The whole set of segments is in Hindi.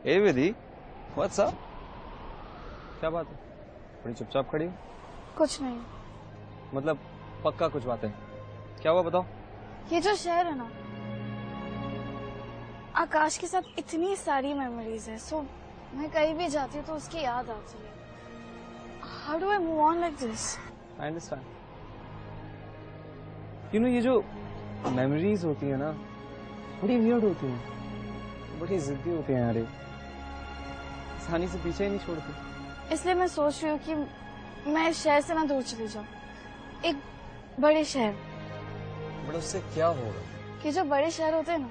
ए विधि, व्हाट्स अप? क्या बात है? बड़ी चुपचाप खड़ी हो। कुछ नहीं। मतलब पक्का कुछ बात है? क्या हुआ बताओ। ये जो शहर है ना, आकाश के साथ इतनी सारी मेमोरीज है, सो मैं कहीं भी जाती हूँ तो उसकी याद आती है। How do I move on like this? I understand. You know, ये जो मेमोरीज होती है ना, बड़ी वियर्ड होती हैं, बड़ी जिद्दी होती हैं यार, आसानी से पीछे ही नहीं छोड़ती। इसलिए मैं सोच रही हूँ कि मैं इस शहर से ना दूर चली जाऊँ, एक बड़े शहर। बट उससे क्या होगा? कि जो बड़े शहर होते हैं ना,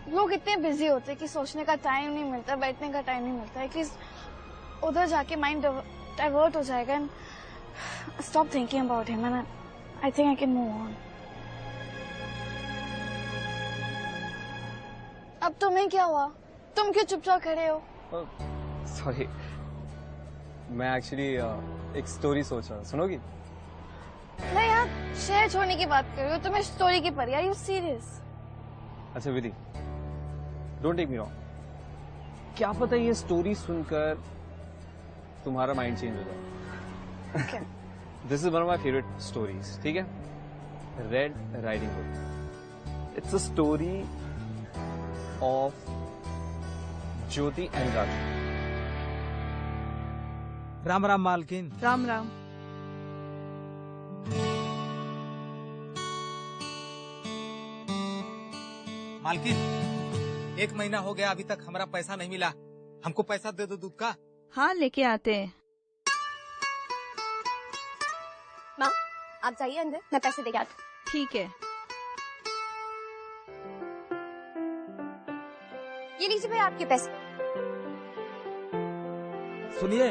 लोग इतने बिजी होते हैं कि सोचने का टाइम नहीं मिलता, बैठने का टाइम नहीं मिलता है, कि उधर जाके माइंड डाइवर्ट हो जाएगा and stop thinking about him and I think I can move on. अब तुम्हें क्या हुआ? तुम क्यों चुपचाप खड़े हो? सॉरी, मैं एक्चुअली एक स्टोरी सोच रहा हूँ, सुनोगी? मैं यार शहर छोड़ने की बात कर रही हूँ, तुम्हें स्टोरी की परी? Are you serious? अच्छा Vidhi, don't take me wrong, क्या पता ये स्टोरी सुनकर तुम्हारा माइंड चेंज हो जाए। This is one of my favourite stories, ठीक है? Red riding hood. It's a story of Jyoti and Raju. Ram Ram मालकिन। राम राम। मालकिन, 1 महीना हो गया, अभी तक हमारा पैसा नहीं मिला। हमको पैसा दे दो दूध का। हाँ, लेके आते हैं। माँ, आप जाइए अंदर, मैं पैसे देके आती हूँ। ठीक है। ये लीजिए भाई आपके पैसे। सुनिए,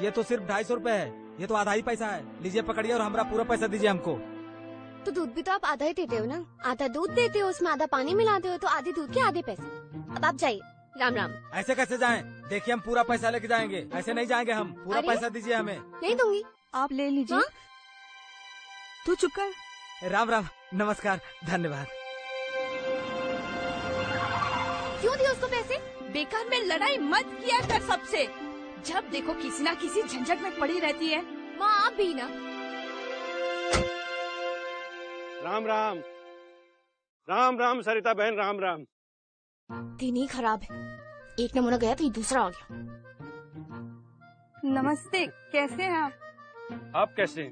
ये तो सिर्फ 250 रुपए है, ये तो आधा ही पैसा है। लीजिए पकड़िए और हमारा पूरा पैसा दीजिए हमको। तो दूध भी तो आप आधा ही देते हो ना, आधा दूध देते हो, उसमें आधा पानी मिलाते हो, तो आधे दूध के आधे पैसे। अब आप जाइए। राम राम। ऐसे कैसे जाएं? देखिए हम पूरा पैसा लेके जाएंगे, ऐसे नहीं जाएंगे हम। पूरा अरे? पैसा दीजिए हमें। नहीं दूंगी। आप ले लीजिए। हाँ? तू चुप कर। राम राम, नमस्कार, धन्यवाद। क्यों दिए उसको पैसे? बेकार में लड़ाई मत किया कर सबसे। जब देखो किसी ना किसी झंझट में पड़ी रहती है। माँ आप भी ना। राम राम। राम राम सरिता बहन, राम राम। दिन ही खराब है, एक नमूना गया तो ये दूसरा आ गया। नमस्ते, कैसे हैं आप? आप कैसे हैं?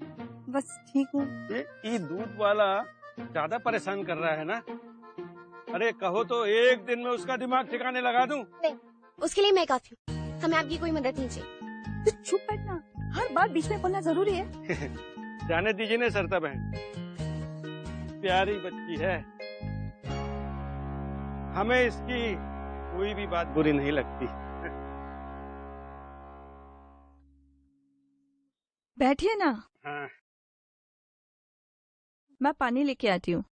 बस ठीक हूँ। ये दूध वाला ज्यादा परेशान कर रहा है ना? अरे कहो तो एक दिन में उसका दिमाग ठिकाने लगा दूं। नहीं, उसके लिए मैं काफी हूँ, हमें आपकी कोई मदद नहीं चाहिए। तो चुप बैठना, हर बार बीच में बोलना जरूरी है। जाने दीजिए ना सरिता बहन, प्यारी बच्ची है, हमें इसकी कोई भी बात बुरी नहीं लगती। बैठिए ना। हाँ। मैं पानी लेके आती हूँ।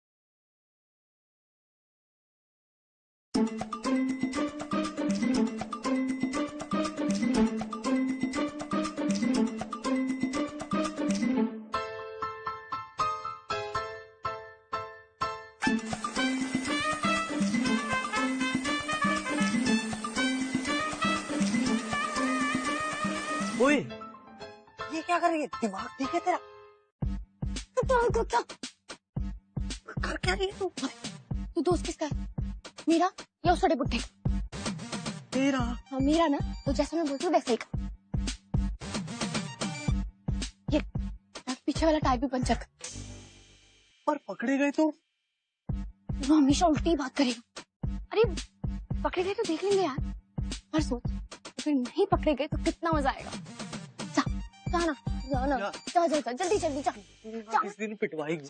ओए, ये क्या कर रही है? दिमाग ठीक है तेरा? कर क्या रही है तू? तू दोस्त किसका है? मेरा या उस बड़े बुड्ढे का? तेरा। हाँ मेरा ना, तो जैसा मैं बोलती हूँ वैसे ही कर। ये पीछे वाला टायर भी पंचर कर। पर पकड़े गए तो? वो हमेशा उल्टी बात करेगा। अरे पकड़े गए तो देख लेंगे यार, पर सोच अगर नहीं पकड़े गए तो कितना मजा आएगा। जा जाना जाना, जा जा जा, जल्दी जल्दी जा। किस दिन पिटवाएगी?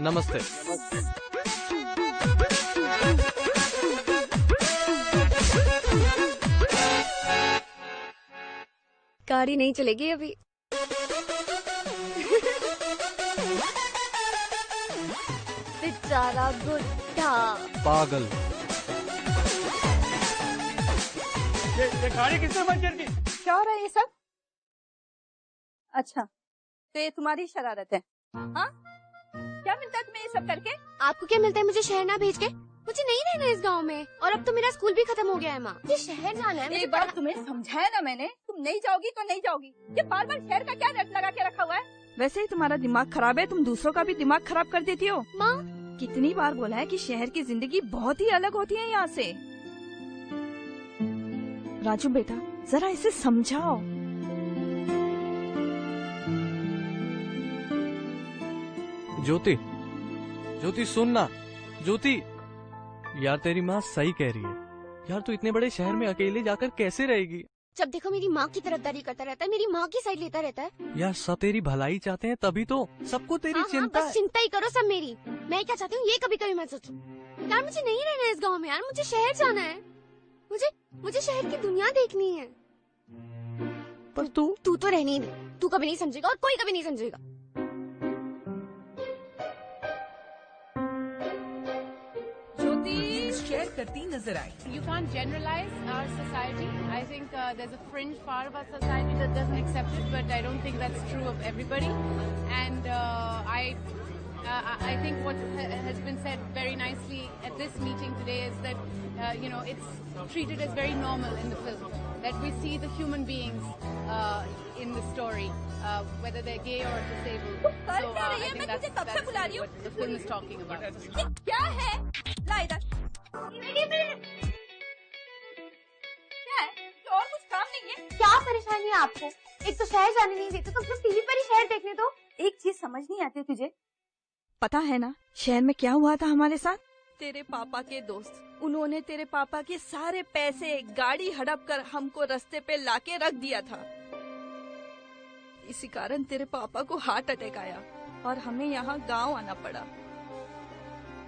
नमस्ते। गाड़ी नहीं चलेगी अभी। बेचारा बुढ़ा पागल। ये गाड़ी किसने पंचर की? क्या हो रहा है ये सब? अच्छा, तो ये तुम्हारी शरारत है? हाँ, क्या मिलता है तुम्हें ये सब करके? आपको क्या मिलता है मुझे शहर ना भेज के? मुझे नहीं रहना इस गांव में, और अब तो मेरा स्कूल भी खत्म हो गया है माँ। मुझे शहर जाना है। एक बार तुम्हें समझाया ना मैंने, तुम नहीं जाओगी तो नहीं जाओगी। ये बार बार शहर का क्या रट लगा के रखा हुआ है? वैसे ही तुम्हारा दिमाग खराब है, तुम दूसरों का भी दिमाग खराब कर देती हो। माँ, कितनी बार बोला है कि शहर की जिंदगी बहुत ही अलग होती है यहाँ से। राजू बेटा, जरा इसे समझाओ। ज्योति, ज्योति सुन ना। ज्योति, यार तेरी माँ सही कह रही है। यार तू इतने बड़े शहर में अकेले जाकर कैसे रहेगी? जब देखो मेरी माँ की तरफदारी करता रहता है, मेरी माँ की साइड लेता रहता है। यार सब तेरी भलाई चाहते हैं, तभी तो सबको तेरी हाँ, चिंता बस है। चिंता ही करो सब मेरी। मैं क्या चाहती हूँ ये कभी कभी मैं सोचूं। यार मुझे नहीं रहना है इस गांव में, यार मुझे शहर जाना है। मुझे शहर की दुनिया देखनी है। पर तू तो रहनी ही नहीं, तू कभी नहीं समझेगा और कोई कभी नहीं समझेगा। शेयर करती नजर आई। You can't generalize our society. I think there's a fringe part of our society that doesn't accept it, but I don't think that's true of everybody. And I think what has been said very nicely at this meeting today is that it's treated as very normal in the film, that we see the human beings in the story, whether they're gay or disabled. So I think that's what the film is talking about. क्या है? ला इधर। क्या है? तो और कुछ काम नहीं है? क्या परेशानी है आपको? एक तो शहर जाने नहीं देते, तो फिर टीवी पर ही शहर देखने दो। एक चीज समझ नहीं आती तुझे? पता है ना शहर में क्या हुआ था हमारे साथ? तेरे पापा के दोस्त, उन्होंने तेरे पापा के सारे पैसे गाड़ी हड़प कर हमको रास्ते पे लाके रख दिया था। इसी कारण तेरे पापा को हार्ट अटैक आया और हमें यहाँ गांव आना पड़ा।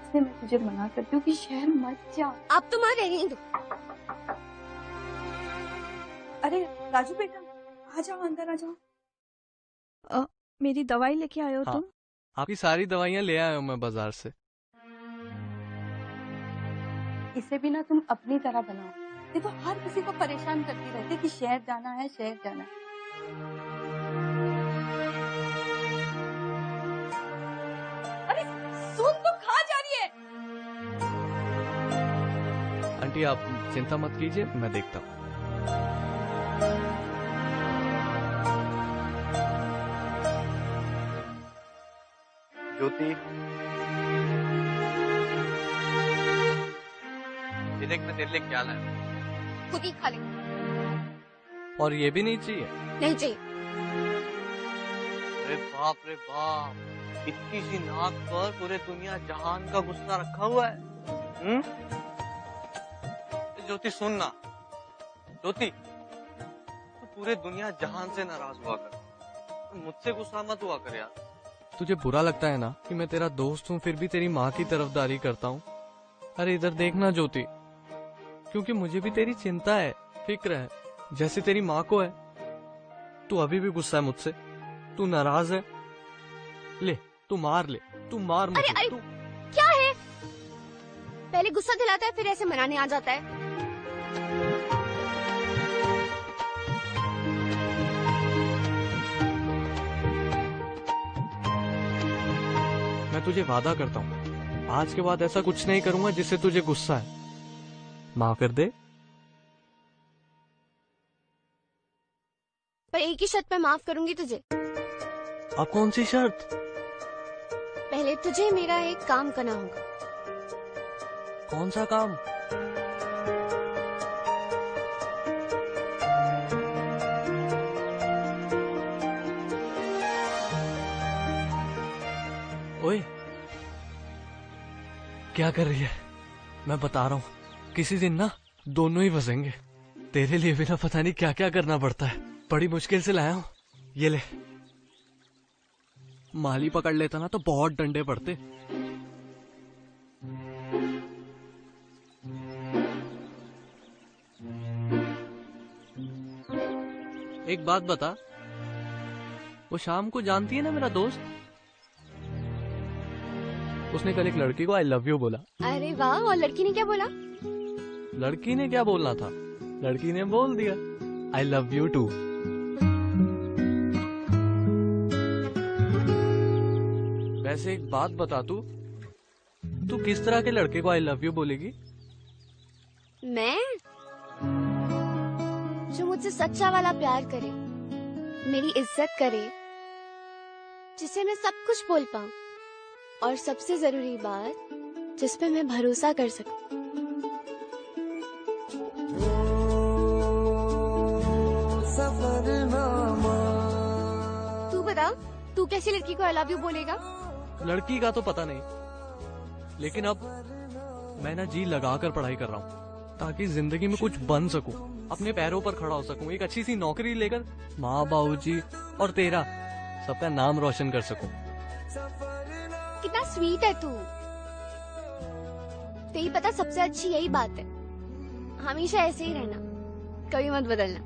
इसलिए मैं तुझे मना करती हूँ कि शहर मत जा। आप तो माँ रहने दो। अरे राजू बेटा, आ जाओ, अंदर आ जाओ। मेरी दवाई लेके आए हो हाँ, तुम? आपकी सारी दवाइयाँ ले आया हूँ मैं बाजार से। इसे भी ना तुम अपनी तरह बनाओ। ये तो हर किसी को परेशान करती रहती कि शहर जाना है, शहर जाना है। अरे सुन, तो कहाँ जा रही है? आंटी आप चिंता मत कीजिए, मैं देखता हूँ। ज्योति, ये देख मैं तेरे लिए क्या लाया। खुद ही खा ले। और ये भी नहीं चाहिए? नहीं चाहिए। अरे बाप रे बाप, इतनी सी नाक पर पूरे दुनिया जहान का गुस्सा रखा हुआ है। ज्योति सुन ना, ज्योति तू पूरे दुनिया जहान से नाराज हुआ कर, मुझसे गुस्सा मत हुआ कर यार। तुझे बुरा लगता है ना कि मैं तेरा दोस्त हूँ फिर भी तेरी माँ की तरफदारी करता हूँ? अरे इधर देखना ज्योति, क्योंकि मुझे भी तेरी चिंता है, फिक्र है, जैसे तेरी माँ को है। तू अभी भी गुस्सा है मुझसे, तू नाराज है। ले तू मार मुझे। अरे तू क्या है? पहले गुस्सा दिलाता है फिर ऐसे मनाने आ जाता है। मैं तुझे वादा करता हूँ आज के बाद ऐसा कुछ नहीं करूंगा जिससे तुझे गुस्सा है। माफ कर दे। पर एक ही शर्त पे माफ करूंगी तुझे। अब कौन सी शर्त? पहले तुझे मेरा एक काम करना होगा। कौन सा काम? ओए क्या कर रही है? मैं बता रहा हूँ किसी दिन ना दोनों ही फंसेंगे। तेरे लिए भी ना पता नहीं क्या क्या करना पड़ता है, बड़ी मुश्किल से लाया हूँ। ये ले, माली पकड़ लेता ना तो बहुत डंडे पड़ते। एक बात बता, वो शाम को जानती है ना मेरा दोस्त? उसने कल एक लड़की को आई लव यू बोला। अरे वाह, और लड़की ने क्या बोला? लड़की ने क्या बोलना था, लड़की ने बोल दिया आई लव यू टू। वैसे एक बात बता, तू किस तरह के लड़के को आई लव यू बोलेगी? मैं जो मुझसे सच्चा वाला प्यार करे, मेरी इज्जत करे, जिसे मैं सब कुछ बोल पाऊं, और सबसे जरूरी बात, जिस पे मैं भरोसा कर सकूं। तू बता, तू कैसी लड़की को आई लव यू बोलेगा? लड़की का तो पता नहीं, लेकिन अब मैं ना जी लगाकर पढ़ाई कर रहा हूँ ताकि जिंदगी में कुछ बन सकूं, अपने पैरों पर खड़ा हो सकूं, एक अच्छी सी नौकरी लेकर माँ बाबूजी और तेरा सबका नाम रोशन कर सकूं। कितना स्वीट है तू। तेरी पता सबसे अच्छी यही बात है, हमेशा ऐसे ही रहना, कभी मत बदलना।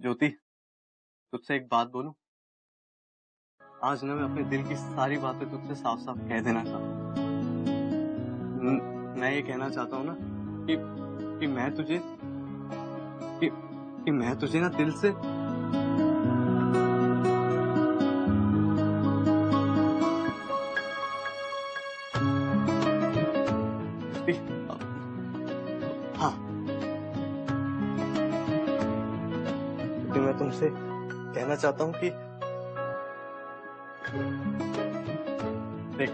ज्योति, तुझसे एक बात बोलूं? आज ना मैं अपने दिल की सारी बातें तुझसे साफ साफ कह देना चाहता हूँ। मैं ये कहना चाहता हूँ ना कि मैं तुझे कि मैं तुझे ना दिल से हाँ, मैं तुमसे कहना चाहता हूँ कि देख,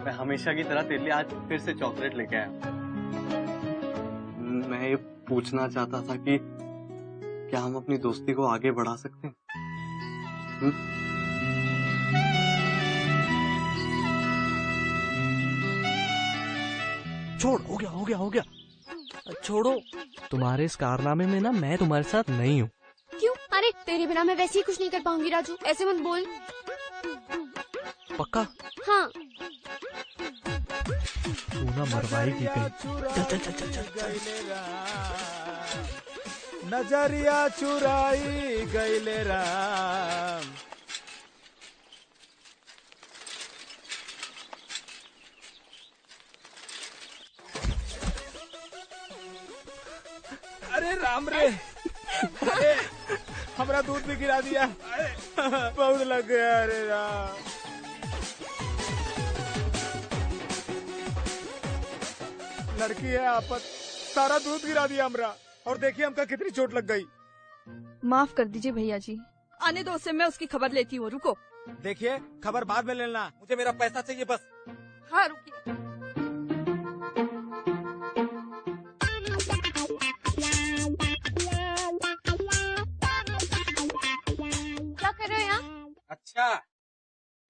मैं हमेशा की तरह तेरे लिए आज फिर से चॉकलेट लेके आया। मैं ये पूछना चाहता था कि क्या हम अपनी दोस्ती को आगे बढ़ा सकते हैं? छोड़, हो गया। छोड़ो, तुम्हारे इस कारनामे में ना मैं तुम्हारे साथ नहीं हूँ। क्यों? अरे तेरे बिना मैं वैसे ही कुछ नहीं कर पाऊंगी राजू, ऐसे मत बोल। पक्का? हाँ। तू ना मरवाएगी कहीं। चल। नजरिया चुराई गईले राम। अरे राम रे, अरे हमारा दूध भी गिरा दिया, बहुत लग गया। अरे राम, लड़की है आपत, सारा दूध गिरा दिया हमरा, और देखिए हमका कितनी चोट लग गई। माफ कर दीजिए भैया जी, आने दो उससे, मैं उसकी खबर लेती हूँ। रुको। देखिए खबर बाद में लेना, मुझे मेरा पैसा चाहिए बस। हाँ रुकिए। क्या कर रहे हो यहाँ? अच्छा,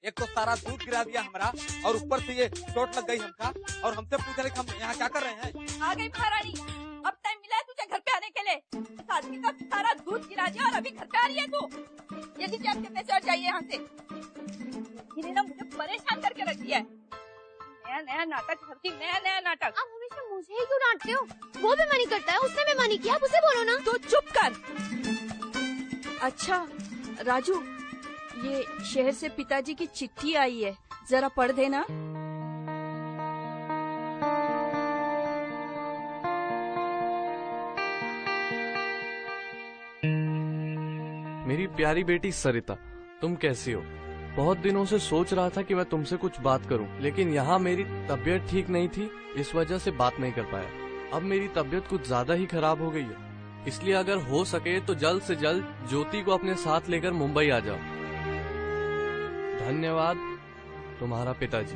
एक तो सारा दूध गिरा दिया हमारा, और ऊपर से ये चोट लग गई हमका, और हमसे पूछ रहे कि हम यहाँ क्या कर रहे हैं। आ गई महारानी, अब टाइम मिला है तुझे घर पे आने के लिए। शादी का सारा दूध गिरा दिया और अभी घर पे आ रही है तू। ये लीजिए आपके पैसे और जाइए यहाँ से। इन्हें ना मुझे परेशान करके रख दिया है। नया नाटक करती, नया नाटक। आप हमेशा मुझे ही क्यों डांटते हो? वो भी मनी करता है, उसने भी मनी किया, आप उसे बोलो ना। तू चुप कर। अच्छा राजू, ये शहर से पिताजी की चिट्ठी आई है, जरा पढ़ देना। मेरी प्यारी बेटी सरिता, तुम कैसी हो? बहुत दिनों से सोच रहा था कि मैं तुमसे कुछ बात करूं, लेकिन यहाँ मेरी तबीयत ठीक नहीं थी, इस वजह से बात नहीं कर पाया। अब मेरी तबीयत कुछ ज्यादा ही खराब हो गई है, इसलिए अगर हो सके तो जल्द से जल्द ज्योति को अपने साथ लेकर मुंबई आ जाओ। धन्यवाद, तुम्हारा पिताजी।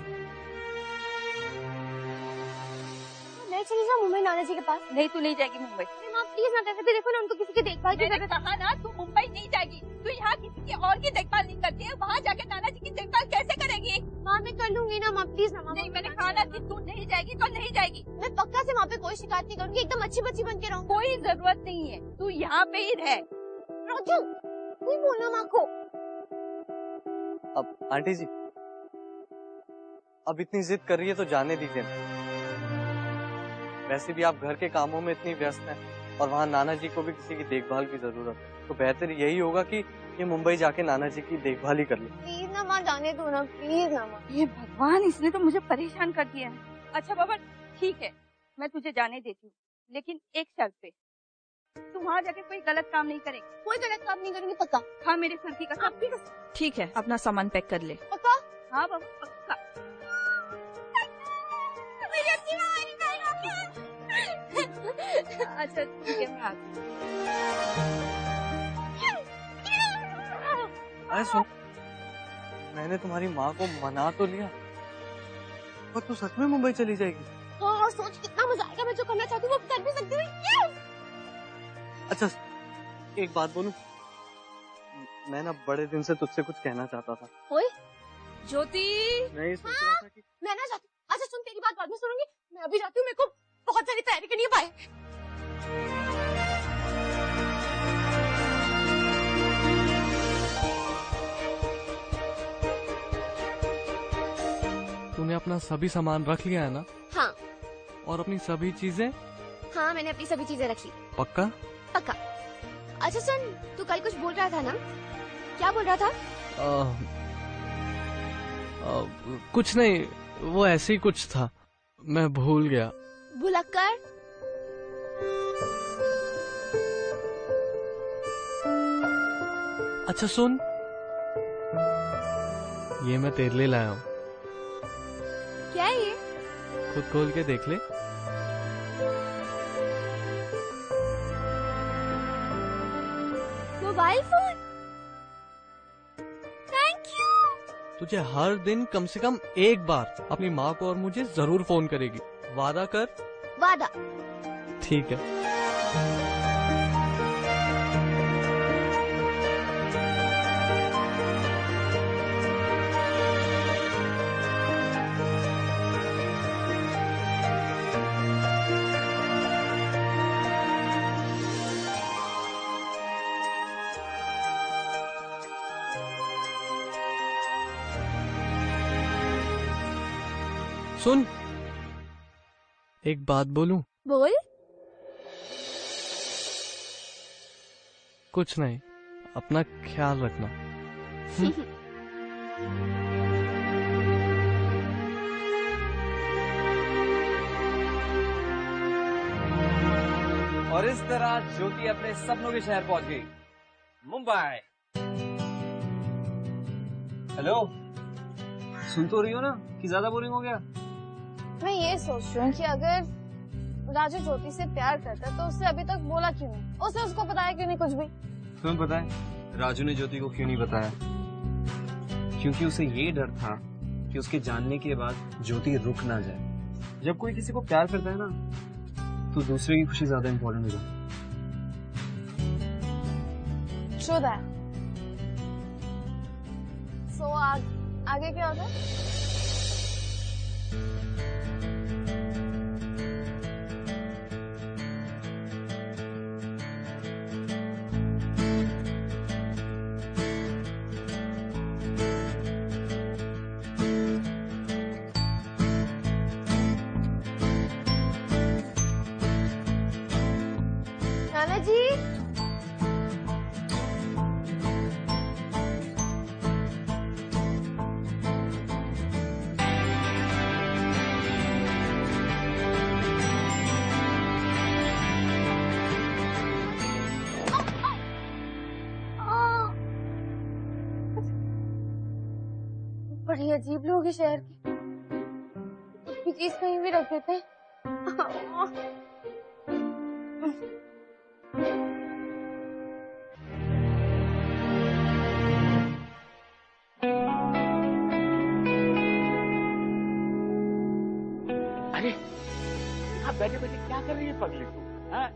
मैं चली जाऊँ मुंबई नाना जी के पास? नहीं, तू नहीं जाएगी मुंबई। माँ प्लीज ना, वैसे भी देखो ना, उनको किसी की देखभाल की मैंने कहा ना, तू मुंबई नहीं जाएगी। तू यहाँ किसी की और की देखभाल नहीं करती है, वहाँ जाके नाना जी की देखभाल कैसे करेगी? माँ मैं कर लूंगी ना माँ, प्लीज ना। नहीं, मैंने कहा ना कि तू नहीं जाएगी तो नहीं जाएगी। मैं पक्का से वहाँ पे कोई शिकायत नहीं करूंगी, एकदम अच्छी बच्ची बन के रहूंगी। कोई जरूरत नहीं है, तू यहाँ पे ही रह। राजू, कोई बोलना माँ को। अब आंटी जी, अब इतनी जिद कर रही है तो जाने दीजिए। वैसे भी आप घर के कामों में इतनी व्यस्त हैं, और वहाँ नाना जी को भी किसी की देखभाल की जरूरत है। तो बेहतर यही होगा कि ये मुंबई जाके नाना जी की देखभाल ही कर ले। प्लीज ना माँ, जाने दो ना, प्लीज ना माँ। ये भगवान, इसने तो मुझे परेशान कर दिया है। अच्छा बाबा ठीक है, मैं तुझे जाने देती हूँ, लेकिन एक शर्त पे, तू वहाँ जाके कोई गलत काम नहीं करेगी। कोई गलत काम नहीं करूंगी, पक्का। हाँ मेरे सर की कसम। आपकी कसम। ठीक है, अपना सामान पैक कर ले। पक्का? हाँ बाबा पक्का। अच्छा ठीक है, मैं आती हूँ। अरे सुन, मैंने तुम्हारी माँ को मना तो लिया, पर तू सच में मुंबई चली जाएगी? हाँ, सोच कितना मजा आएगा। मैं जो करना चाहती हूँ वो कर भी सकती हूँ। Yes! अच्छा एक बात बोलूं, मैं ना बड़े दिन से तुझसे कुछ कहना चाहता था। ओए ज्योति, नहीं सोच रहा था कि मैं ना जाती हूँ। अच्छा सुन, तेरी बात बाद में सुनूंगी, मैं अभी जाती हूँ। मेरे को बहुत सारी तैयारी करनी है। बाय। तूने अपना सभी सामान रख लिया है ना? हाँ और अपनी सभी चीजें? हाँ, मैंने अपनी सभी चीजें रख ली। पक्का? पक्का। अच्छा सुन, तू कल कुछ बोल रहा था ना? क्या बोल रहा था? कुछ नहीं, वो ऐसे ही कुछ था, मैं भूल गया। भुलक्कर। अच्छा सुन, ये मैं तेरे लिए लाया हूँ, क्या है ये? खुद खोल के देख ले। Mobile phone. Thank you. तुझे हर दिन कम से कम एक बार अपनी माँ को और मुझे जरूर फोन करेगी, वादा कर। वादा। ठीक है। सुन, एक बात बोलूं? बोल। कुछ नहीं, अपना ख्याल रखना। और इस तरह ज्योति अपने सपनों के शहर पहुंच गई, मुंबई। हेलो, सुन तो रही हो ना कि ज्यादा बोरिंग हो गया? मैं ये सोच रही हूँ कि अगर राजू ज्योति से प्यार करता है तो उससे अभी तक बोला क्यों नहीं? उसने उसको बताया क्यों नहीं कुछ भी? तुम्हें पता है राजू ने ज्योति को क्यों नहीं बताया? क्योंकि उसे ये डर था कि उसके जानने के बाद ज्योति रुक ना जाए। जब कोई किसी को प्यार करता है ना, तो दूसरे की खुशी ज्यादा इम्पोर्टेंट हो जाती है। True that. So आगे क्या होता है? नाना जी, बड़ी अजीब लोग हैं शहर के। कुछ भी चीज कहीं भी रख देते हैं। अरे यहाँ बैठे बैठे क्या कर रही है पगली तू? हाँ?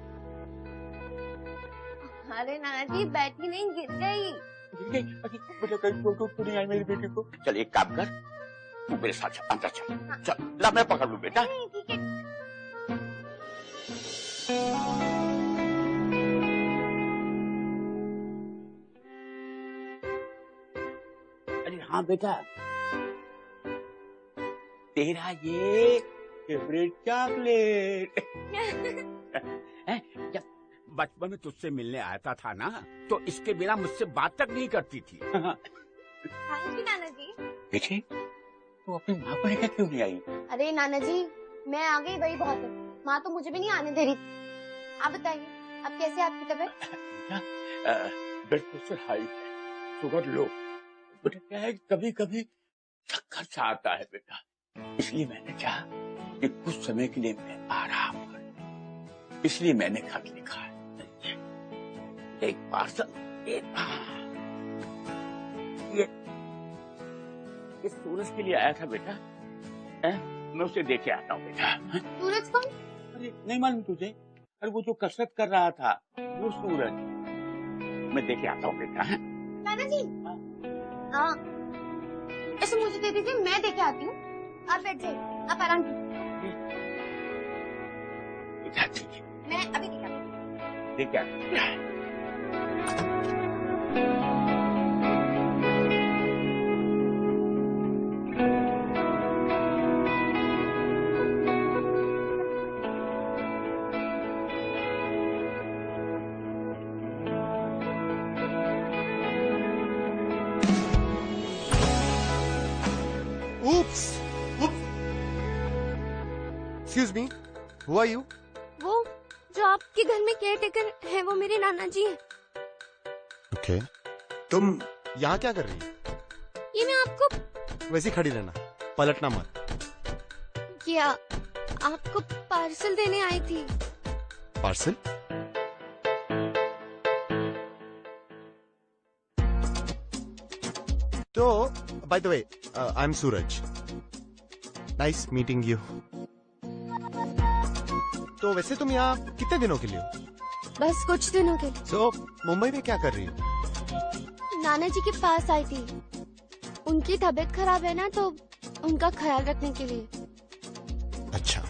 अरे नाना जी, बैठी नहीं, गिर गई। मतलब कहीं चोट तो नहीं आई मेरी बेटी को? चल एक काम कर, तू मेरे साथ चल, अंदर चल। चल, ला मैं पकड़ लूं बेटा। ठीक है। अरे हाँ बेटा, तेरा ये फेवरेट चॉकलेट। बचपन में तुझसे मिलने आता था ना, तो इसके बिना मुझसे बात तक नहीं करती थी। हाँ जी नाना जी। देखिए, तो अपनी माँ को लेकर क्यों नहीं आई? अरे नाना जी, मैं आ गई वही बहुत है। माँ तो मुझे भी नहीं आने दे रही थी। आप बताइए, अब कैसे आपकी तबीयत? ब्लड प्रेशर हाई है, शुगर लो। बेटा क्या है, कभी कभी चक्कर सा आता है बेटा, इसलिए मैंने चाहा कि कुछ समय के लिए मैं आराम करूं, इसलिए मैंने खत लिखा है। एक पार्सल, ये सूरज के लिए आया था बेटा, मैं उसे देके आता हूँ बेटा। सूरज कौन? अरे नहीं मालूम तुझे? अरे वो जो कसरत कर रहा था, वो सूरज। मैं देखे आता हूँ बेटा। नाना जी, हाँ ऐसे मुझे दे दीजिए, मैं देके आती हूँ। आप बैठ जाइए, आप आराम कीजिए। मैं अभी देके आती हूँ। देखे आता हूँ। Excuse me, who are you? वो जो आपके घर में केयर टेकर है, वो मेरे नाना जी हैं। Okay. तुम यहाँ क्या कर रही हो? ये मैं आपको वैसे ही खड़ी रहना, पलटना मत। क्या आपको पार्सल देने आई थी? पार्सल? तो by the way, I'm Suraj. Nice meeting you. तो वैसे तुम यहाँ कितने दिनों के लिए हो? बस कुछ दिनों के लिए। So, मुंबई में क्या कर रही हो? नाना जी के पास आई थी। उनकी तबीयत खराब है ना, तो उनका ख्याल रखने के लिए। अच्छा।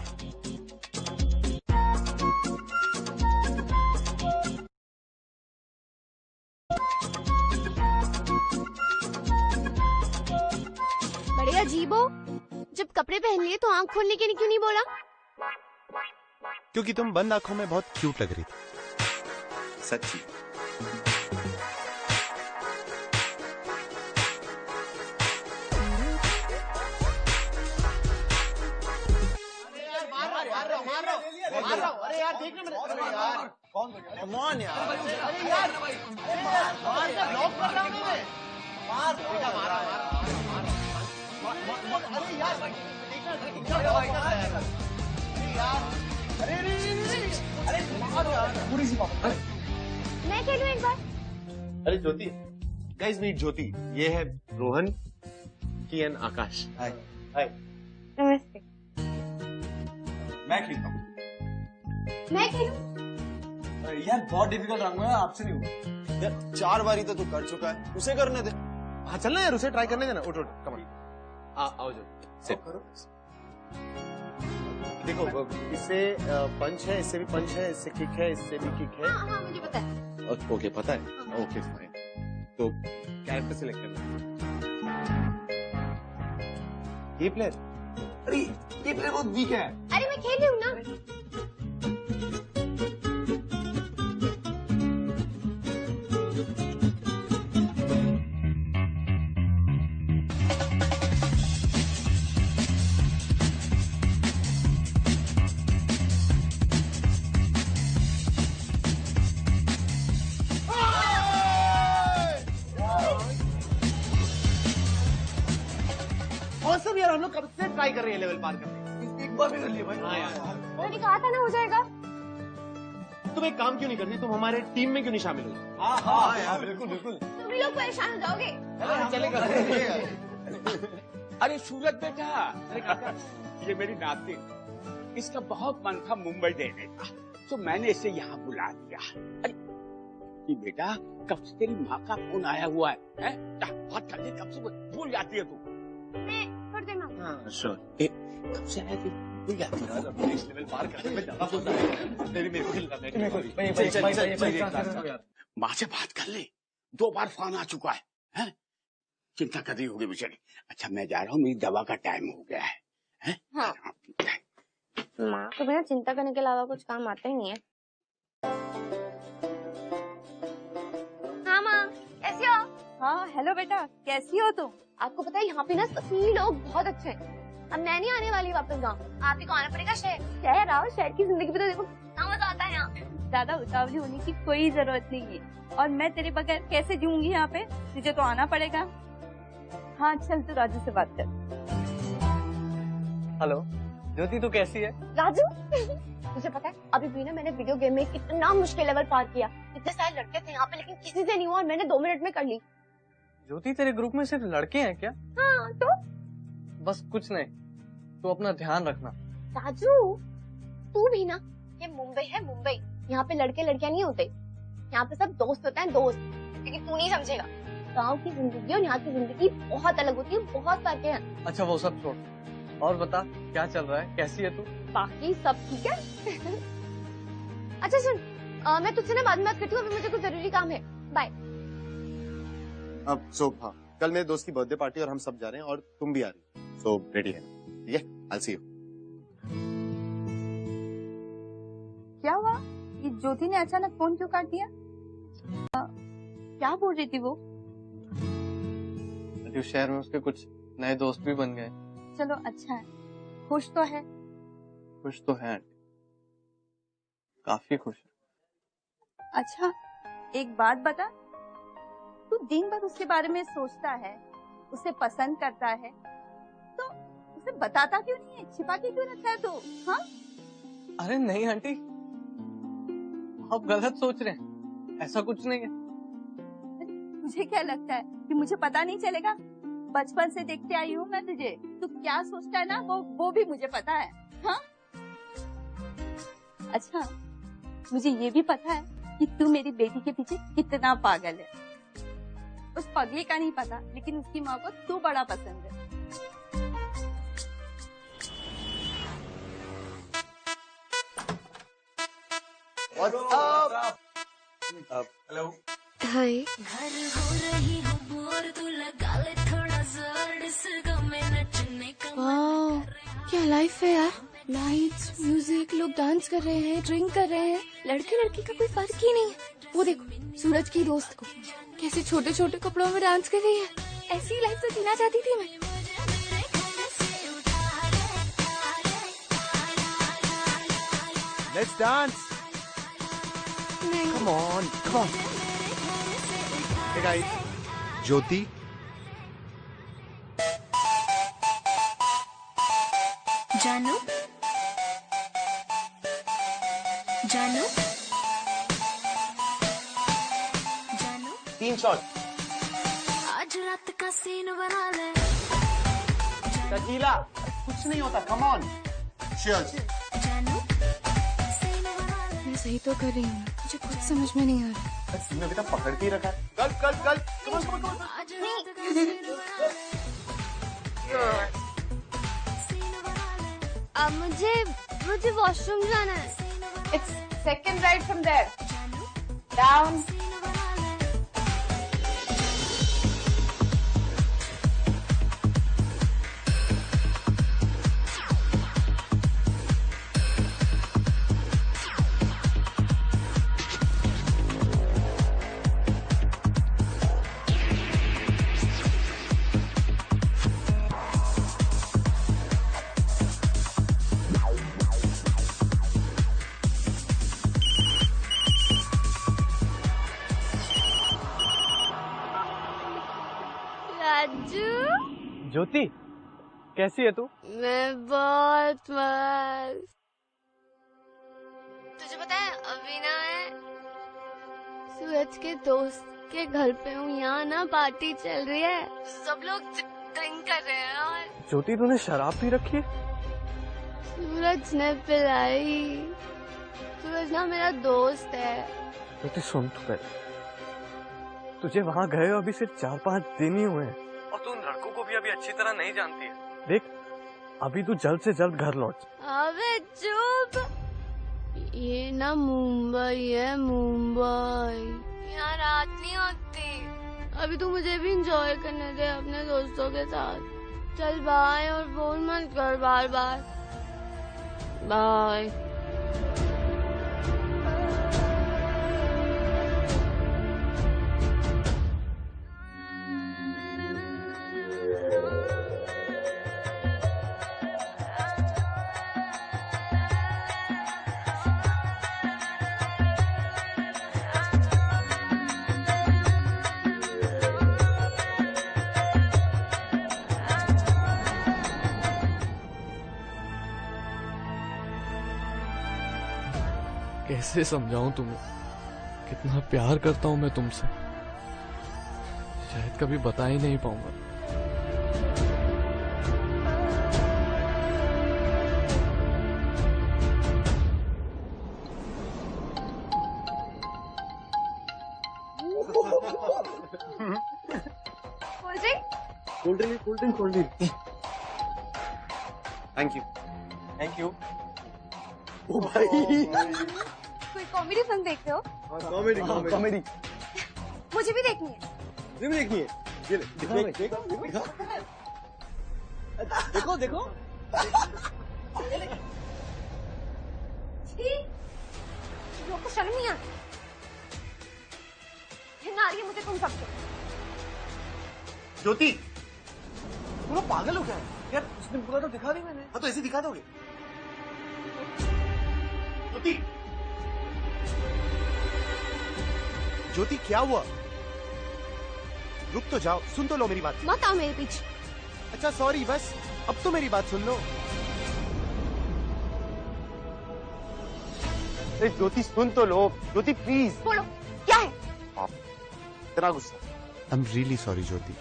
बड़े अजीब हो, जब कपड़े पहन लिए तो आंख खोलने के लिए क्यों नहीं बोला? क्योंकि तुम बंद आंखों में बहुत क्यूट लग रही थी। सच्ची। अरे यार देखने में, अरे यार कौन यार, अरे यार मार का ब्लॉक कर रहा हूँ मैं। मार बेटा, मारा अरे यार पूरी सी बात। मैं खेलूं एक बार? अरे ज्योति, गाइस मीट ज्योति, ये है रोहन, कियन, आकाश। हाय हाय। नमस्ते। मैं खेलता हूँ। मैं खेलूं? यार बहुत डिफिकल्ट रंग है, आपसे नहीं होगा। यार 4 बारी तो तू कर चुका है, उसे करने दे। हाँ चलना यार, उसे ट्राई करने देना। उठ उठ, कम ऑन। आओ जो सेट करो। देखो इससे पंच है, इससे भी पंच है, इससे किक है, इससे भी किक है। हाँ मुझे पता है। ओके पता है, ओके फाइन। तो कैरेक्टर सिलेक्ट करना। ये प्लेयर, अरे ये प्लेयर बहुत वीक है। अरे मैं खेल रही हूँ ना। और सब यार हम लोग कब से ट्राई कर रहे हैं लेवल पार करने, एक बार भी कर लिए भाई। हाँ यार, मैंने कहा था ना हो जाएगा। तुम एक काम क्यों नहीं करती, तुम हमारे टीम में क्यों नहीं शामिल हो? हाँ हाँ यार, बिल्कुल बिल्कुल। तुम भी लोग परेशान हो जाओगे। चलेगा। अरे सूरज बेटा, ये मेरी नाती, इसका बहुत मन था मुंबई देने का, तो मैंने इसे यहाँ बुला दिया। अरे ये बेटा, कब से तेरी माँ का फोन आया हुआ है? बात करने कब से भूल जाती है तू? थोड़ी देर में। हाँ श्योर। कब से आया, भूल जाती है? इस लेवल पार करने में ज्यादा होता है। मेरे को खिलता है। माँ से बात कर ले, 2 बार फोन आ चुका है, हैं? चिंता कर रही होगी बेचारी। अच्छा मैं जा रहा हूँ, मेरी दवा का टाइम हो गया है, हैं? हाँ। माँ को बिना चिंता करने के अलावा कुछ काम आता ही नहीं है। हाँ हेलो बेटा, कैसी हो तुम? आपको पता है यहाँ पे ना सभी लोग बहुत अच्छे हैं। अब मैं नहीं आने वाली वापस गाँव, आप ही को आना पड़ेगा शहर। शहर आओ, शहर की जिंदगी भी तो देखो कितना मजा आता है यहाँ। ज्यादा उतावली होने की कोई जरूरत नहीं है, और मैं तेरे बगैर कैसे जीऊंगी यहाँ पे, तुझे तो आना पड़ेगा। हाँ चल तू राजू से बात कर। हेलो ज्योति, तू कैसी है? राजू मुझे पता है अभी भी ना मैंने वीडियो गेम में कितना मुश्किल लेवल पार किया। इतने सारे लड़के थे यहाँ पे लेकिन किसी से नहीं हुआ, और मैंने 2 मिनट में कर ली। ज्योति तेरे ग्रुप में सिर्फ लड़के हैं क्या? हाँ तो बस कुछ नहीं, तू अपना ध्यान रखना। राजू तू भी ना, ये मुंबई है मुंबई, यहाँ पे लड़के लड़कियां नहीं होते, यहाँ पे सब दोस्त होते हैं दोस्त। लेकिन तू नहीं समझेगा, गाँव की जिंदगी और यहाँ की जिंदगी बहुत अलग होती है, बहुत फर्क है। अच्छा वो सब छोड़, और बता क्या चल रहा है, कैसी है तू? बाकी सब ठीक है। अच्छा सुन, मैं तुझसे ना बाद में बात करती हूँ, अभी मुझे कुछ जरूरी काम है। बाय। अब सो हाँ, कल मेरे दोस्त की बर्थडे पार्टी और हम सब जा रहे हैं और तुम भी आ रही हो, सो रेडी है? ठीक है, आई सी यू। क्या हुआ, ये ज्योति ने अचानक फोन क्यों काट दिया? क्या बोल रही थी वो? शहर में उसके कुछ नए दोस्त भी बन गए। चलो अच्छा है, खुश तो है। खुश तो है, काफी खुश है। अच्छा एक बात बता, तू दिन भर उसके बारे में सोचता है, उसे पसंद करता है, तो उसे बताता क्यों नहीं है, छिपा के क्यों रखता है तू? हाँ अरे नहीं आंटी, आप गलत सोच रहे हैं, ऐसा कुछ नहीं है। मुझे क्या लगता है कि मुझे पता नहीं चलेगा? बचपन से देखते आई हूँ मैं तुझे, तू क्या सोचता है ना वो भी मुझे पता है। हाँ अच्छा मुझे ये भी पता है कि तू मेरी बेटी के पीछे कितना पागल है। उस पगली का नहीं पता, लेकिन उसकी माँ को तू बड़ा पसंद है। Hello hi. वाह क्या लाइफ है यार, लाइट्स, म्यूजिक, लोग डांस कर रहे हैं, ड्रिंक कर रहे हैं, लड़के लड़की का कोई फर्क ही नहीं है। वो देखो सूरज की दोस्त को कैसे छोटे छोटे कपड़ों में डांस कर रही है। ऐसी लाइफ तो जीना चाहती थी मैं। Let's dance. Come on, come on. Hey guys, ज्योति। जानू जानू जानू 3 शॉट। आज रात का सीन बना ले। टकीला, कुछ नहीं होता, come on. Cheers. जानू मैं सही तो कर रही हूँ, मुझे कुछ समझ में नहीं आ रहा। तुमने अभी तक पकड़ के ही रखा है। कल कल कल, come on, come on, come on. आज रात का सीन बना ले। अब मुझे वॉशरूम जाना है। It's second right from there. Down. Raju ज्योति कैसी है तू? मैं बहुत मस्त। तुझे पता है अभी ना मैं सूरज के दोस्त के घर पे हूँ, यहाँ ना पार्टी चल रही है, सब लोग ड्रिंक कर रहे हैं। और ज्योति तूने शराब पी रखी है? सूरज ने पिलाई। सूरज ना मेरा दोस्त है। ज्योति सुन तू पहले, तुझे वहाँ गए अभी सिर्फ 4-5 दिन ही हुए हैं, और तू उन लड़कों को भी अभी अच्छी तरह नहीं जानती है। देख अभी तू जल्द से जल्द घर लौट। अबे चुप, ये ना मुंबई है, मुंबई, यहाँ रात नहीं होती। अभी तू मुझे भी एंजॉय करने दे अपने दोस्तों के साथ। चल बाय, और फोन मत कर बार बार। बाय। कैसे समझाऊं तुम्हें कितना प्यार करता हूं मैं तुमसे। शायद कभी बता ही नहीं पाऊंगा। कोल्ड ड्रिंक थैंक यू ओ भाई कोई कॉमेडी फिल्म देख रहे हो? कॉमेडी मुझे भी देखनी है। भी देखनी है। ये ले, देखो छी, लोगों को शर्म नहीं आती। घिन आ रही है मुझे तुम सबसे। ज्योति तुम लोग पागल हो क्या यार? उसने बोला तो दिखा दी मैंने। हाँ तो ऐसे दिखा दोगे? ज्योति क्या हुआ? रुक तो जाओ, सुन तो लो मेरी बात। मत आओ मेरे पीछे। अच्छा सॉरी, बस अब तो मेरी बात सुन लो। अरे ज्योति सुन तो लो। ज्योति प्लीज बोलो क्या है? इतना गुस्सा। आई एम रियली सॉरी ज्योति।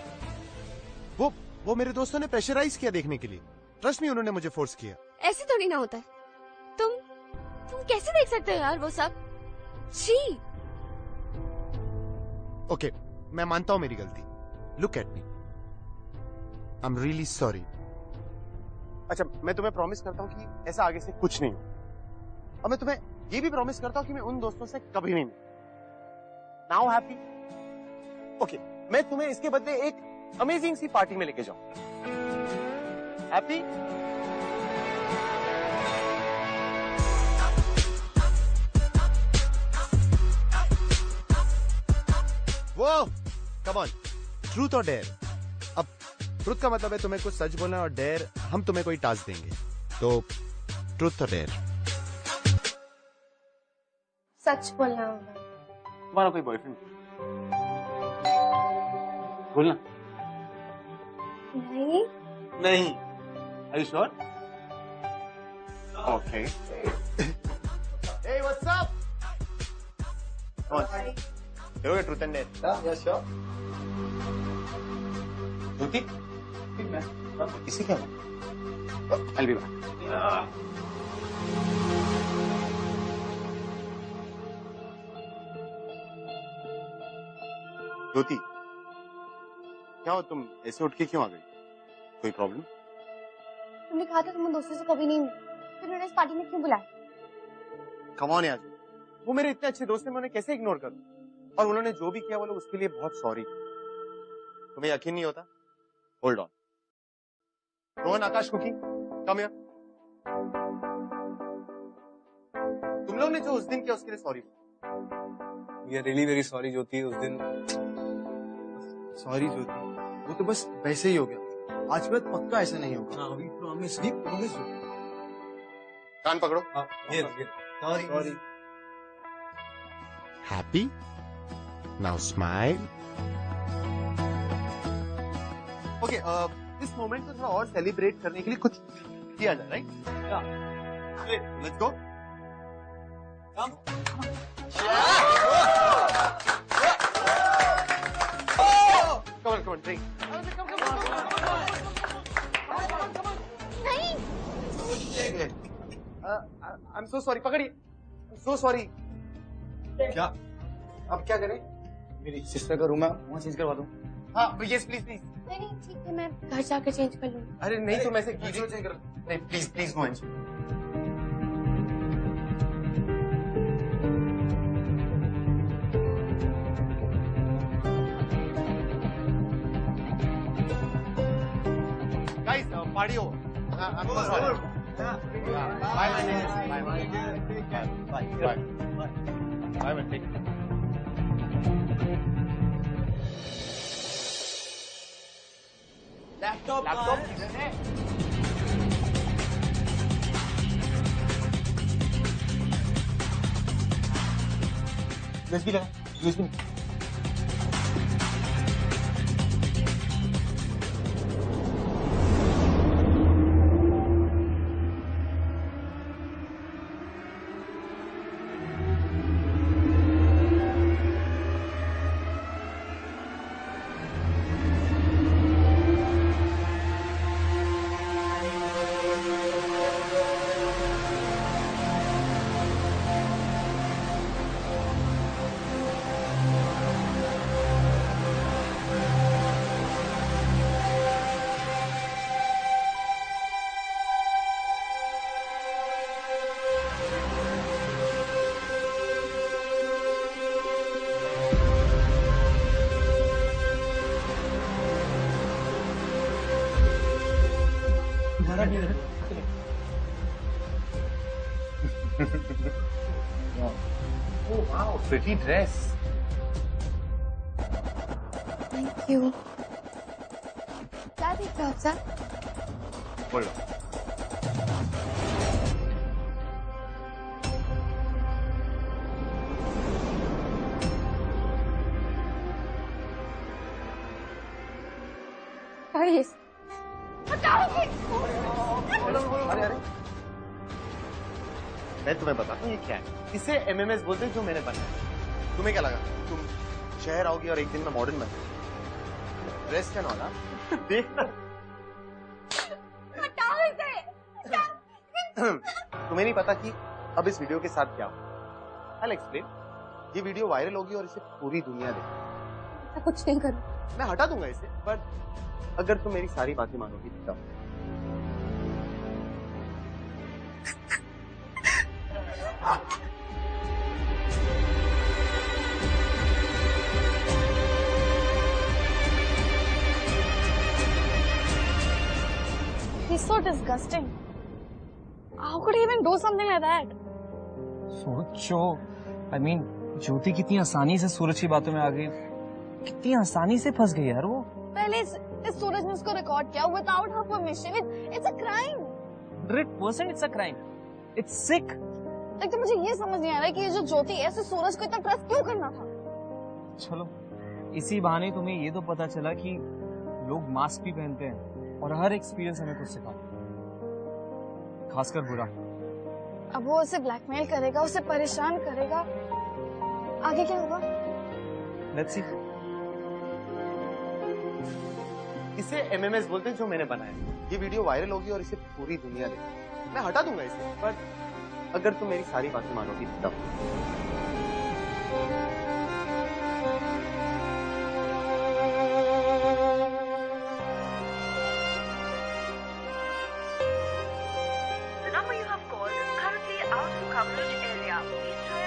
वो मेरे दोस्तों ने प्रेशराइज किया देखने के लिए। ट्रस्ट मी, उन्होंने मुझे फोर्स किया। ऐसे थोड़ी ना होता है। तुम कैसे देख सकते हो यार वो सब? छी। ओके, मैं मानता हूं मेरी गलती। Look at me, I am really sorry. अच्छा, मैं तुम्हें प्रॉमिस करता हूं कि ऐसा आगे से कुछ नहीं हो। और मैं तुम्हें ये भी प्रॉमिस करता हूं कि मैं उन दोस्तों से कभी नहीं मिलूंगा। Now happy? ओके, मैं तुम्हें इसके बदले एक अमेजिंग सी पार्टी में लेके जाऊं। हैप्पी? वो कम ऑन, ट्रूथ और डेयर। अब ट्रूथ का मतलब है तुम्हें कुछ सच बोलना, और डेयर हम तुम्हें कोई टास्क देंगे। तो ट्रूथ और डेयर। सच बोलना होगा। तुम्हारा कोई बॉयफ्रेंड? बोलना। नहीं। Are you sure? Okay. Hey, what's up? Come on. करोगे truth and dare? Yeah, sure. Jyoti? इसी क्या हुआ? I'll be back. ज्योति, क्या हो तुम ऐसे उठ के क्यों आ गई? कोई प्रॉब्लम? तुमने कहा था तुम उन दोस्तों से कभी नहीं मिले, फिर उन्होंने इस पार्टी में क्यों बुलाया? कम ऑन यार, वो मेरे इतने अच्छे दोस्त हैं, मैं उन्हें कैसे इग्नोर करूं? और उन्होंने जो भी किया वो लोग उसके लिए बहुत सॉरी। तुम्हें यकीन नहीं होता? Hold on. Rohan, Akash, Cookie, come here. तुम लोग ने जो उस दिन किया उसके लिए sorry. We are really very sorry Jyoti. उस दिन सॉरी ज्योति, वो तो बस वैसे ही हो गया। आज के बाद पक्का ऐसा नहीं होगा। we promise। कान पकड़ो। Sorry. Happy? Now smile. Okay, इस मोमेंट को थोड़ा और सेलिब्रेट करने के लिए कुछ किया जाए, right? Let's go. Come on, drink. नहीं। I'm so sorry. पकड़िए। I'm so sorry. क्या? अब क्या करें? मेरी सिस्टर का रूम है, वहाँ चेंज करवा दूँ। हाँ, yes, please, please. नहीं ठीक है, मैं घर जाकर चेंज कर लूंगी। अरे नहीं, तुम ऐसे कीजिए। नहीं, please go and guys, party over. I'm so sorry. Bye, my name. Bye, man. Take care. Laptop USB लगा, USB। हमारा भी है। Oh wow, pretty dress. Thank you. क्या देख रहे हो सर? बोलो। गाइस, अरे मैं तुम्हें बताता हूँ ये क्या है। इसे एमएमएस बोलते हैं जो मैंने बनाया। तुम्हें क्या लगा तुम शहर आओगी और एक दिन में मॉडर्न बन ड्रेस पहनो ना देखना। तुम्हें नहीं पता कि अब इस वीडियो के साथ क्या हो। I'll explain। ये वीडियो वायरल होगी और इसे पूरी दुनिया देखेगी। मैं कुछ नहीं करूँ। मैं हटा दूंगा इसे, पर अगर तुम मेरी सारी बातें मानोगी तब। He's so disgusting. How could he even do something like that? सोचो, I mean, ज्योति कितनी आसानी से सूरज की बातों में आ गई, कितनी आसानी से फंस गई यार वो। पहले इस सूरज ने उसको रिकॉर्ड किया without her permission. It's a crime. 100% it's a crime. It's sick. एक तो मुझे ये समझ नहीं आ रहा है कि ये जो ज्योति है इसे सूरज को इतना ट्रस्ट क्यों करना था। चलो, इसी बहाने तुम्हें ये तो पता चला कि लोग मास्क भी पहनते हैं और हर एक्सपीरियंस हमें कुछ सिखाता है, खासकर बुरा। अब वो उसे ब्लैकमेल करेगा, उसे परेशान करेगा, आगे क्या होगा? Let's see. इसे एमएमएस बोलते हैं जो मैंने बनाया। ये वीडियो वायरल होगी और इसे पूरी दुनिया देखेगी। मैं हटा दूंगा इसे, पर अगर तुम मेरी सारी बातें मानोगी तब। The number you have called is currently out of coverage area. Please try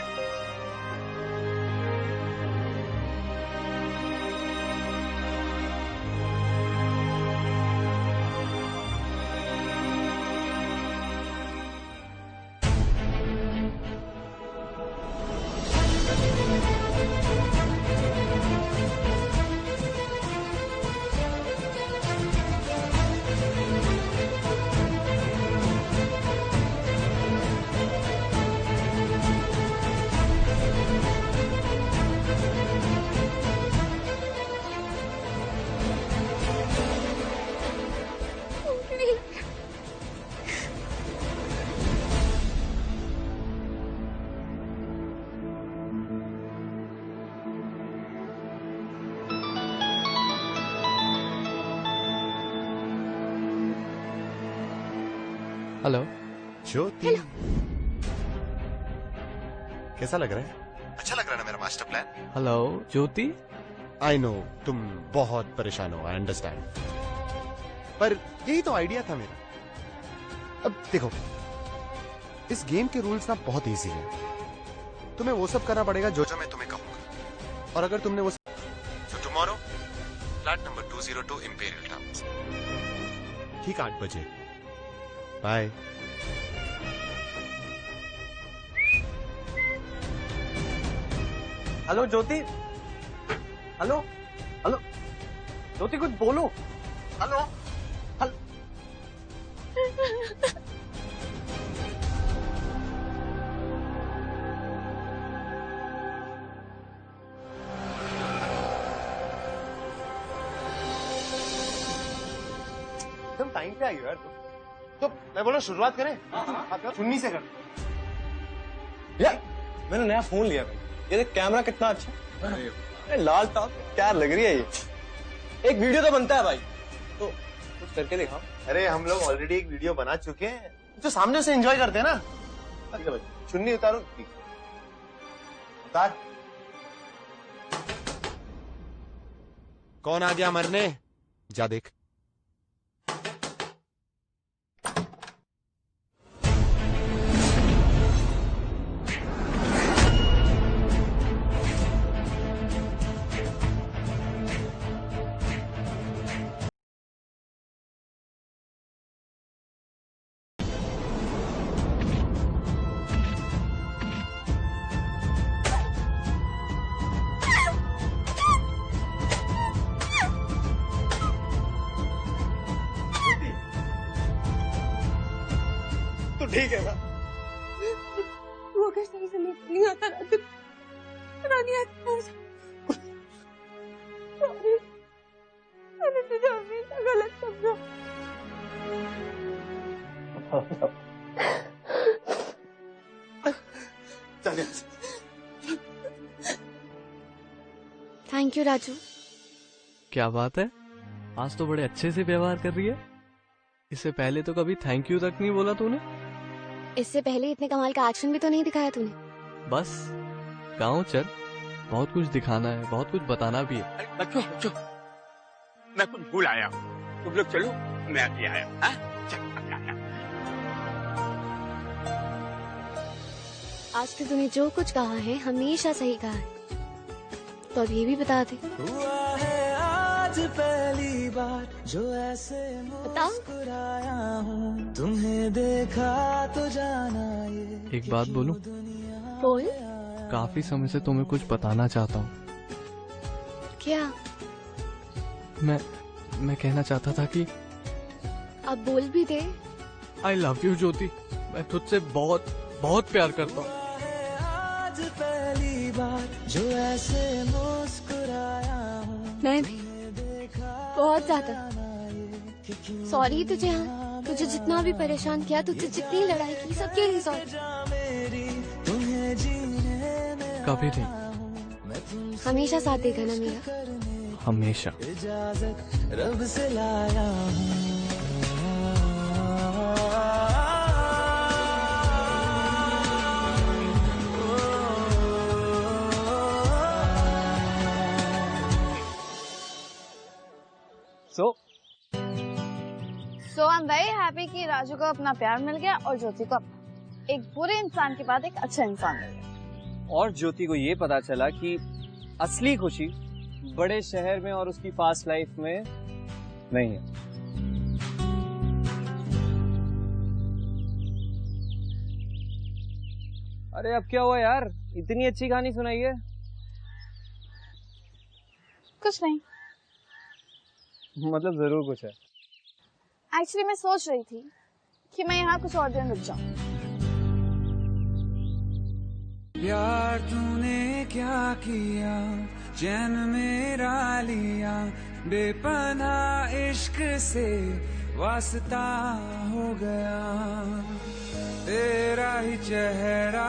hello Jyoti, कैसा लग रहा है? अच्छा लग रहा है ना मेरा master plan? Hello Jyoti. I know तुम बहुत परेशान हो, आई अंडरस्टैंड, पर यही तो आइडिया था मेरा। अब देखो, इस गेम के रूल्स ना बहुत इजी है। तुम्हें वो सब करना पड़ेगा जो मैं तुम्हें कहूंगा, और अगर तुमने वो तो tomorrow flat number 202 imperial towns, ठीक 8 बजे। बाय। हेलो ज्योति, हेलो हेलो ज्योति, कुछ बोलो। Hello hello. तुम टाइम पे आई हो यार। तो मैं बोला शुरुआत करें? हाँ, चुन्नी से कर। यार मैंने नया फोन लिया भाई, ये देख कैमरा कितना अच्छा है। अरे लाल टॉप क्या लग रही है ये। एक वीडियो तो बनता है भाई, तो कुछ करके दिखाओ। अरे हम लोग ऑलरेडी एक वीडियो बना चुके हैं, जो सामने से एंजॉय करते हैं ना। अच्छा भाई, चुन्नी उतारो। उतार। कौन आ गया मरने? जा देख। ठीक है ना? तू अगर सही समय पे नहीं आता राजू, रानी आता सॉरी, मैंने तुझे हमेशा गलत समझा। चलिए। Thank you Raju. क्या बात है, आज तो बड़े अच्छे से व्यवहार कर रही है। इससे पहले तो कभी थैंक यू तक नहीं बोला तूने। इससे पहले इतने कमाल का एक्शन भी तो नहीं दिखाया तूने। बस गाँव चल, बहुत कुछ दिखाना है, बहुत कुछ बताना भी है। बच्चों बच्चों, मैं कुछ भूल आया हूँ, तुम लोग चलो, मैं अभी आया। हाँ? चल, अभी आया। आज तो तूने जो कुछ कहा है हमेशा सही कहा है, तो अब ये भी बता दे। हुआ है आज पहली बार जो ऐसे मुस्कुराया हूँ, तुम्हें देखा तो जाना ये। एक बात बोलूं? बोल। काफी समय से तुम्हें कुछ बताना चाहता हूँ। क्या? मैं कहना चाहता था कि अब बोल भी दे। आई लव यू ज्योति, मैं तुझसे बहुत बहुत प्यार करता हूँ। आज पहली बार जो ऐसे मुस्कुराया हूँ, मैं भी बहुत ज्यादा सॉरी तुझे। हाँ, तुझे जितना भी परेशान किया, तुझे जितनी लड़ाई की, सबके लिए सॉरी। कभी नहीं। हमेशा साथ देगा ना मेरा? हमेशा। इजाजत रब से लाया हूँ। So I'm very happy कि राजू को अपना प्यार मिल गया और ज्योति को अपना। एक बुरे इंसान के बाद एक अच्छा इंसान मिल गया। और ज्योति को ये पता चला कि असली खुशी बड़े शहर में और उसकी फास्ट लाइफ में नहीं है। अरे अब क्या हुआ यार, इतनी अच्छी कहानी सुनाई है। कुछ नहीं, मतलब जरूर कुछ है। एक्चुअली मैं सोच रही थी कि मैं यहाँ कुछ और दिन रुक जाऊँ। प्यार तूने क्या किया, चैन मेरा लिया, बेपनाह इश्क से वास्ता हो गया। तेरा ही चेहरा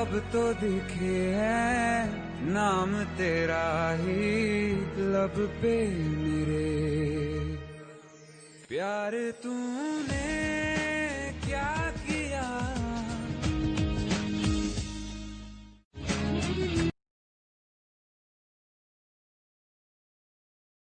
अब तो दिखे है, नाम तेरा ही लब पे मेरे। प्यार तूने